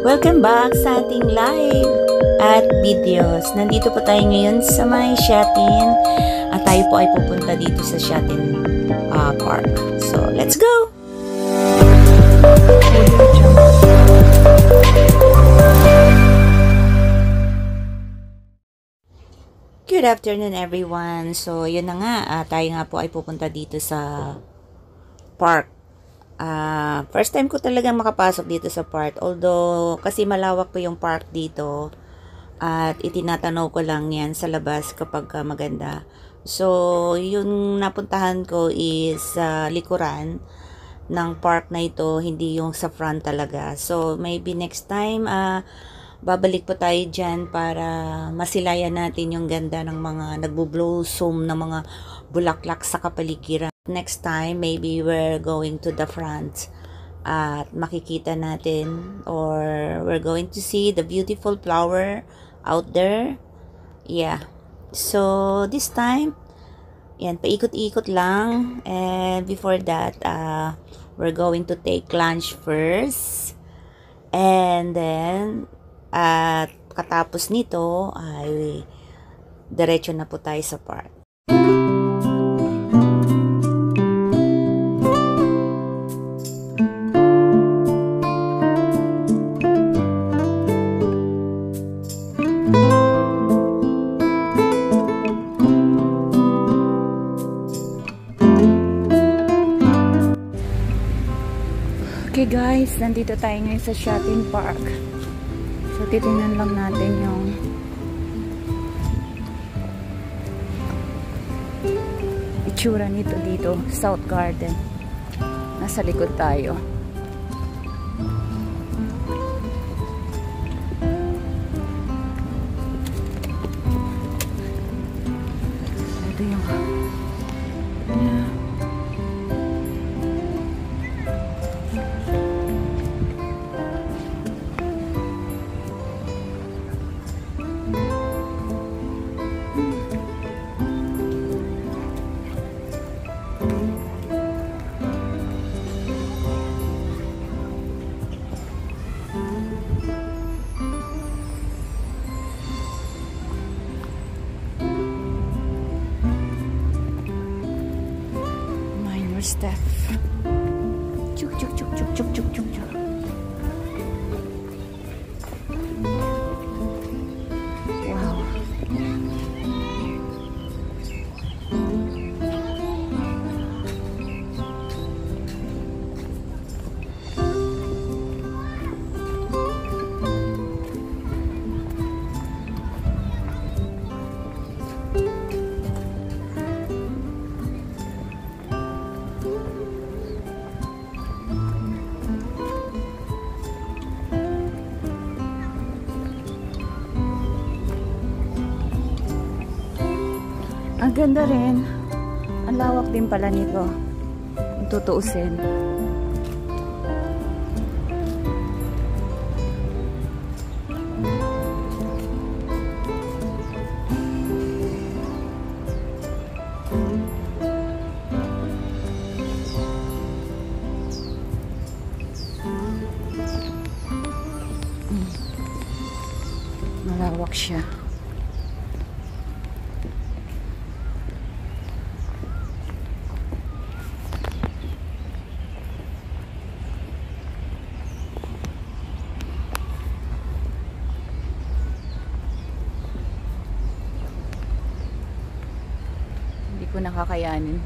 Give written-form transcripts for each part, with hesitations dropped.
Welcome back sa ating live at videos. Nandito po tayo ngayon sa may Shatin at tayo po ay pupunta dito sa Shatin Park. So, let's go! Good afternoon everyone. So, yun na nga, tayo nga po ay pupunta dito sa park. First time ko talaga makapasok dito sa park. Although, kasi malawak po yung park dito. At itinatanaw ko lang yan sa labas kapag maganda. So, yung napuntahan ko is likuran ng park na ito. Hindi yung sa front talaga. So, maybe next time, babalik po tayo dyan para masilayan natin yung ganda ng mga nagbo-blossom ng mga bulaklak sa kapaligiran. Next time, maybe we're going to the front at makikita natin or we're going to see the beautiful flower out there. Yeah. So, this time, yan, paikot-ikot lang. And before that, we're going to take lunch first. And then, at katapos nito, ay diretso na po tayo sa park. Okay guys, nandito tayo ngayon sa Shatin Park. So, titingnan lang natin yung itsura nito dito, South Garden. Nasa likod tayo. Ito yung Steph. Chuk chuk chuk chuk chuk chuk chuk chuk. Wow. Ang ganda rin. Ang lawak din pala nito. Kung tutuusin. Malawak siya. Hindi ko nakakayanin.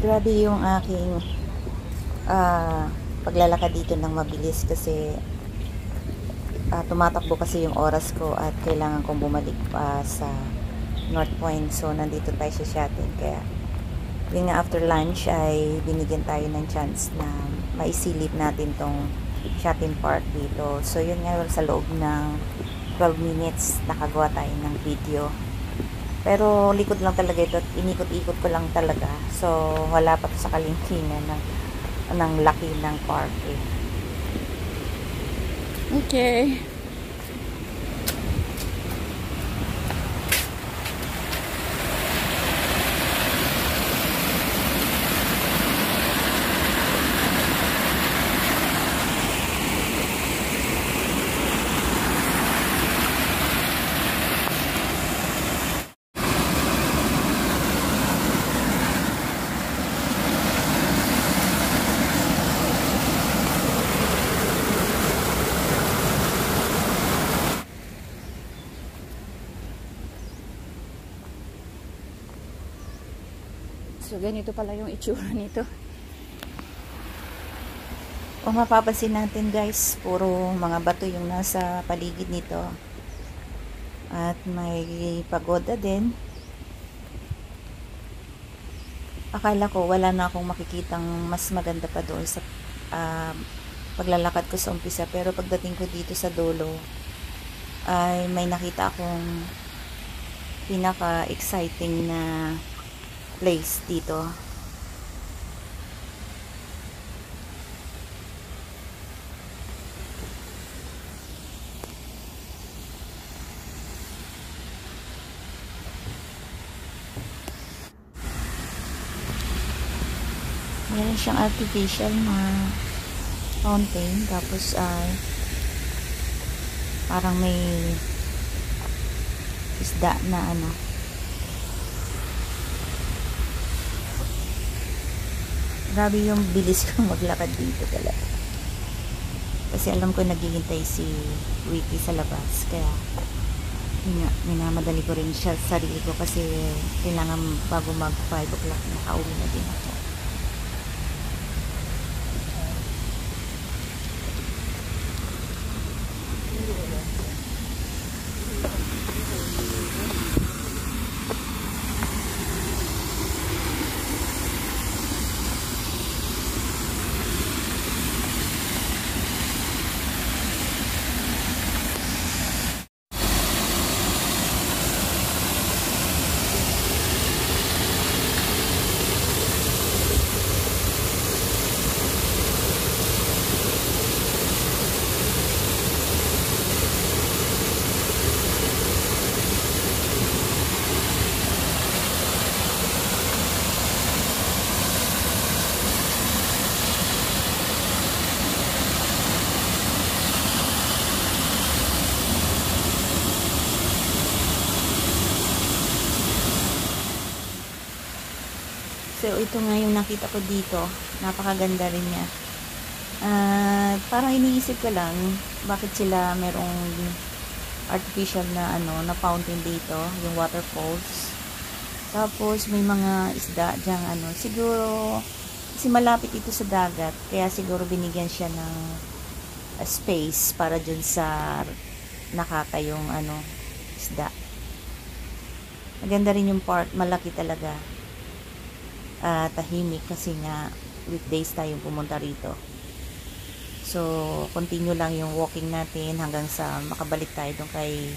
Grabe yung aking paglalakad dito ng mabilis kasi tumatakbo kasi yung oras ko at kailangan kong bumalik sa North Point. So, nandito tayo sa Shatin. Kaya, yun nga, after lunch ay binigyan tayo ng chance na maisilip natin tong Shatin Park dito. So, yun nga, sa loob ng 12 minutes, nakagawa tayo ng video. Pero, likod lang talaga ito. Inikot-ikot ko lang talaga. So, wala pa to sa kalingkingan ng laki ng park eh. Okay. So, ganito pala yung itsura nito. Kung mapapansin natin guys, puro mga bato yung nasa paligid nito. At may pagoda din. Akala ko wala na akong makikitang mas maganda pa doon sa paglalakad ko sa umpisa. Pero pagdating ko dito sa dulo, ay may nakita akong pinaka-exciting na place dito. Meron siyang artificial na fountain, tapos ay parang may isda na ano. Grabe yung bilis ko maglakad dito talaga. Kasi alam ko naghihintay si Wiki sa labas. Kaya minamadali ko rin siya sa sarili ko kasi kailangan bago mag 5 o'clock nakauwi na din ako. So, ito nga yung nakita ko dito. Napakaganda rin niya. Parang iniisip ko lang, bakit sila merong artificial na na fountain dito, yung waterfalls. Tapos, may mga isda dyang siguro, kasi malapit ito sa dagat, kaya siguro binigyan siya ng space para dun sa nakakayong isda. Maganda rin yung park, malaki talaga. Tahimik kasi nga weekdays tayong pumunta rito. So, continue lang yung walking natin hanggang sa makabalik tayo doon kay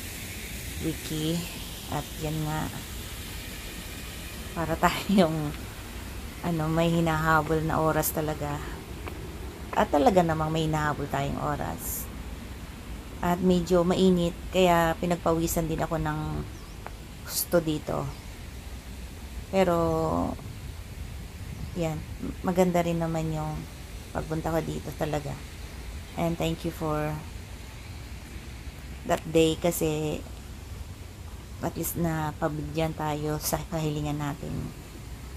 Wiki. At yan nga, para tayong may hinahabol na oras talaga. At talaga namang may hinahabol tayong oras. At medyo mainit, kaya pinagpawisan din ako ng gusto dito. Pero yan, maganda rin naman yung pagpunta ko dito talaga. And thank you for that day kasi at least na pabigyan tayo sa kahilingan natin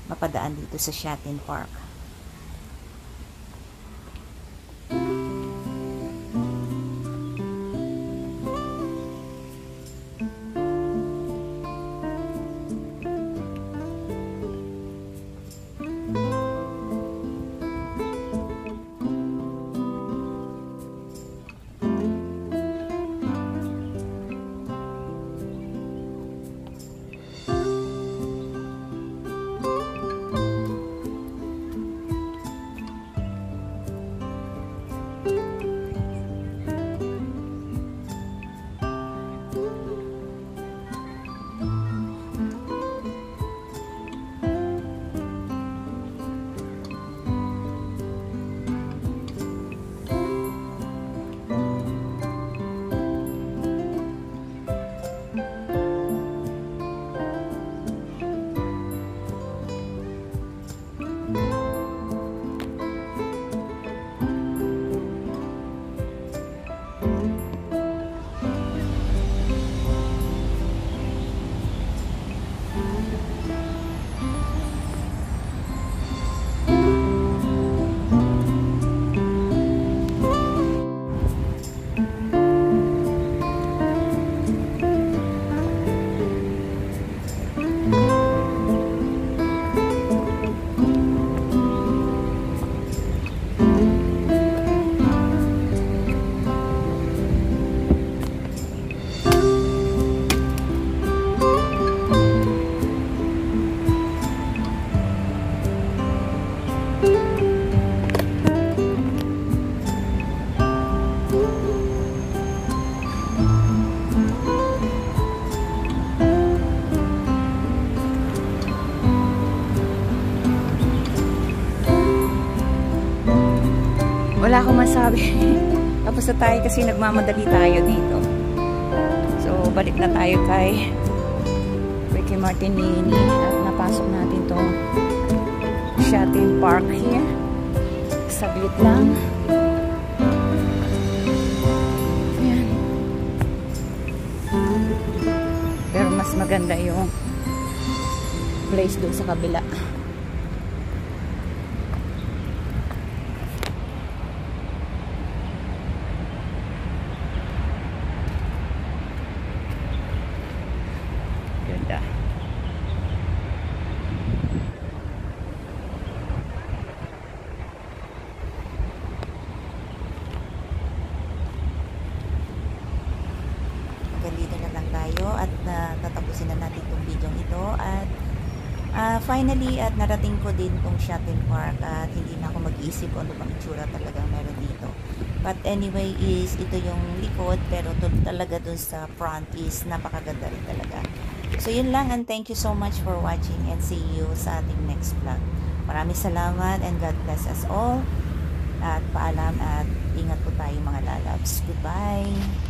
mapadaan dito sa Shatin Park. Wala akong masabi. Tapos na tayo kasi nagmamadali tayo dito. So, balik na tayo kay Ricky Martinini at napasok natin tong Shopping Park here. Saglit lang. Ayan. Pero mas maganda yung place doon sa kabila. Ganda. Dito na lang tayo at tatapusin na natin itong video ito at finally at narating ko din itong shopping park at hindi na ako mag-iisip kung ano bang itsura talagang meron dito. But anyway is ito yung likod pero talaga dun sa front is napakaganda rin talaga. So yun lang and thank you so much for watching and see you sa ating next vlog. Maraming salamat and God bless us all at paalam at ingat po tayo mga lalabs. Goodbye!